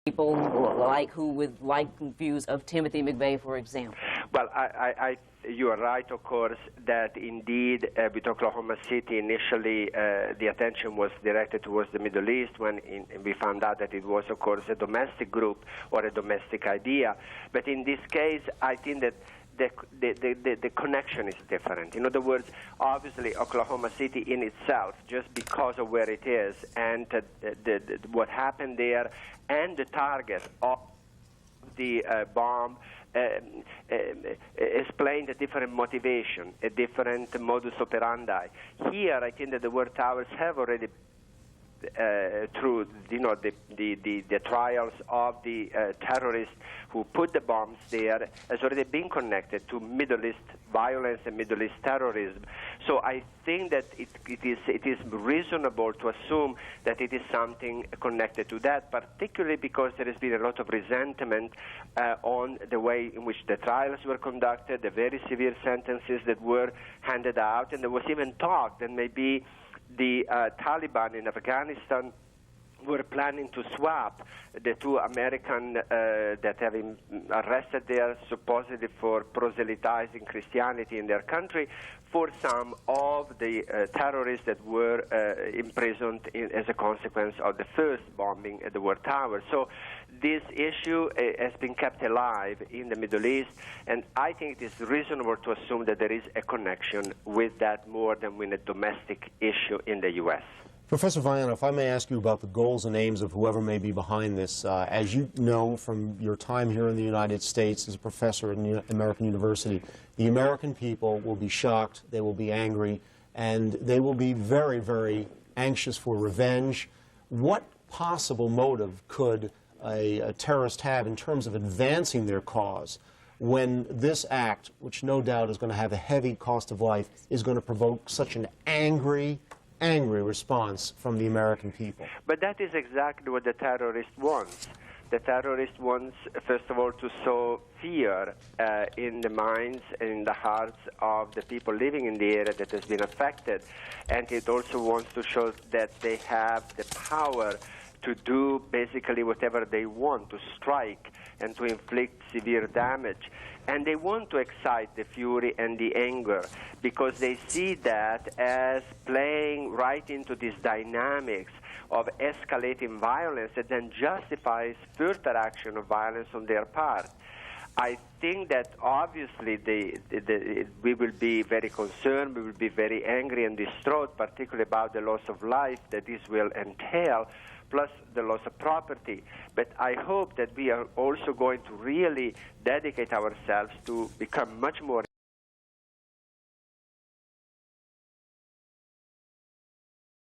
People who with like views of Timothy McVeigh, for example? Well, you are right, of course, that indeed with Oklahoma City initially the attention was directed towards the Middle East when we found out that it was, of course, a domestic group or a domestic idea. But in this case, I think that the connection is different. In other words, obviously Oklahoma City in itself, just because of where it is and what happened there and the target of the bomb explained a different motivation, a different modus operandi. Here, I think that the World Towers have already through the trials of the terrorists who put the bombs there has already been connected to Middle East violence and Middle East terrorism. So I think that it is reasonable to assume that it is something connected to that, particularly because there has been a lot of resentment on the way in which the trials were conducted, the very severe sentences that were handed out, and there was even talk that maybe the Taliban in Afghanistan were planning to swap the two Americans that have been arrested there supposedly for proselytizing Christianity in their country for some of the terrorists that were imprisoned as a consequence of the first bombing at the World Tower. So this issue has been kept alive in the Middle East, and I think it is reasonable to assume that there is a connection with that more than with a domestic issue in the U.S. Professor Vaiana, if I may ask you about the goals and aims of whoever may be behind this. As you know from your time here in the United States as a professor at an American university, the American people will be shocked, they will be angry, and they will be very, very anxious for revenge. What possible motive could a terrorist have in terms of advancing their cause when this act, which no doubt is going to have a heavy cost of life, is going to provoke such an angry response from the American people? But that is exactly what the terrorist wants. The terrorist wants, first of all, to sow fear in the minds and in the hearts of the people living in the area that has been affected. And it also wants to show that they have the power to do basically whatever they want, to strike and to inflict severe damage. And they want to excite the fury and the anger because they see that as playing right into these dynamics of escalating violence that then justifies further action of violence on their part. I think that obviously we will be very concerned, we will be very angry and distraught, particularly about the loss of life that this will entail, plus the loss of property. But I hope that we are also going to really dedicate ourselves to become much more